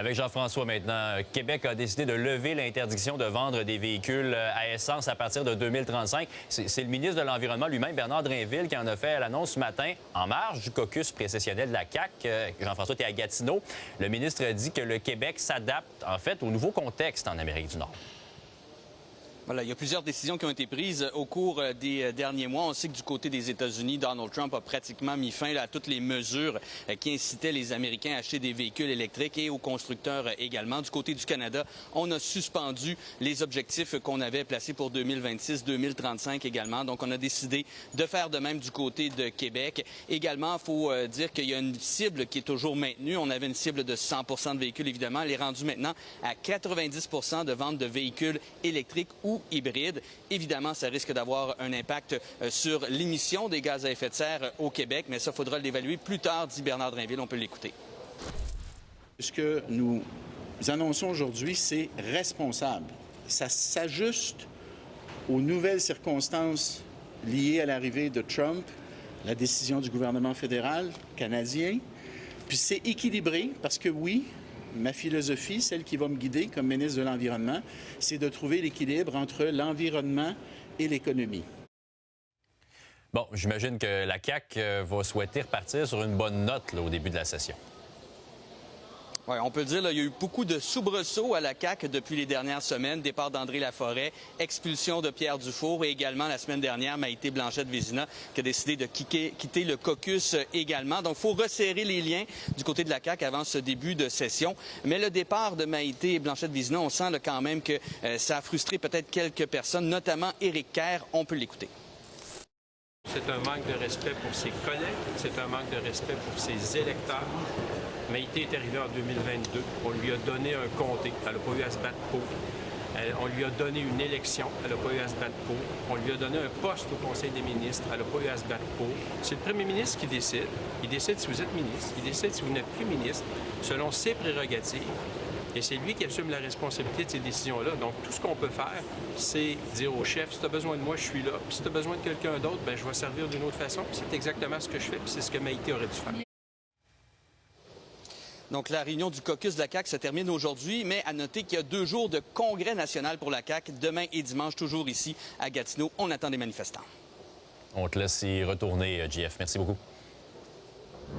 Avec Jean-François maintenant, Québec a décidé de lever l'interdiction de vendre des véhicules à essence à partir de 2035. C'est le ministre de l'Environnement lui-même, Bernard Drinville, qui en a fait l'annonce ce matin en marge du caucus précessionnel de la CAQ. Jean-François, tu es à Gatineau. Le ministre a dit que le Québec s'adapte en fait au nouveau contexte en Amérique du Nord. Voilà, il y a plusieurs décisions qui ont été prises au cours des derniers mois. On sait que du côté des États-Unis, Donald Trump a pratiquement mis fin à toutes les mesures qui incitaient les Américains à acheter des véhicules électriques et aux constructeurs également. Du côté du Canada, on a suspendu les objectifs qu'on avait placés pour 2026-2035 également. Donc, on a décidé de faire de même du côté de Québec. Également, il faut dire qu'il y a une cible qui est toujours maintenue. On avait une cible de 100 % de véhicules, évidemment. Elle est rendue maintenant à 90 % de vente de véhicules électriques ou hybride. Évidemment, ça risque d'avoir un impact sur l'émission des gaz à effet de serre au Québec, mais ça, faudra l'évaluer plus tard, dit Bernard Drinville. On peut l'écouter. Ce que nous annonçons aujourd'hui, c'est responsable. Ça s'ajuste aux nouvelles circonstances liées à l'arrivée de Trump, la décision du gouvernement fédéral canadien. Puis c'est équilibré parce que oui, ma philosophie, celle qui va me guider comme ministre de l'Environnement, c'est de trouver l'équilibre entre l'environnement et l'économie. Bon, j'imagine que la CAQ va souhaiter repartir sur une bonne note là, au début de la session. Oui, on peut le dire, là, il y a eu beaucoup de soubresauts à la CAQ depuis les dernières semaines. Départ d'André Laforêt, expulsion de Pierre Dufour et également la semaine dernière, Maïté Blanchette-Vézina qui a décidé de quitter le caucus également. Donc, il faut resserrer les liens du côté de la CAQ avant ce début de session. Mais le départ de Maïté Blanchette-Vézina, on sent là, quand même que ça a frustré peut-être quelques personnes, notamment Éric Kerr. On peut l'écouter. C'est un manque de respect pour ses collègues, c'est un manque de respect pour ses électeurs. Maïté est arrivée en 2022. On lui a donné un comté. Elle n'a pas eu à se battre pour. On lui a donné une élection. Elle n'a pas eu à se battre pour. On lui a donné un poste au Conseil des ministres. Elle n'a pas eu à se battre pour. C'est le premier ministre qui décide. Il décide si vous êtes ministre. Il décide si vous n'êtes plus ministre, selon ses prérogatives. Et c'est lui qui assume la responsabilité de ces décisions-là. Donc, tout ce qu'on peut faire, c'est dire au chef, si tu as besoin de moi, je suis là. Puis si tu as besoin de quelqu'un d'autre, bien, je vais servir d'une autre façon. Puis c'est exactement ce que je fais. Puis c'est ce que Maïté aurait dû faire. Donc, la réunion du caucus de la CAQ se termine aujourd'hui, mais à noter qu'il y a 2 jours de congrès national pour la CAQ, demain et dimanche, toujours ici à Gatineau. On attend des manifestants. On te laisse y retourner, JF. Merci beaucoup.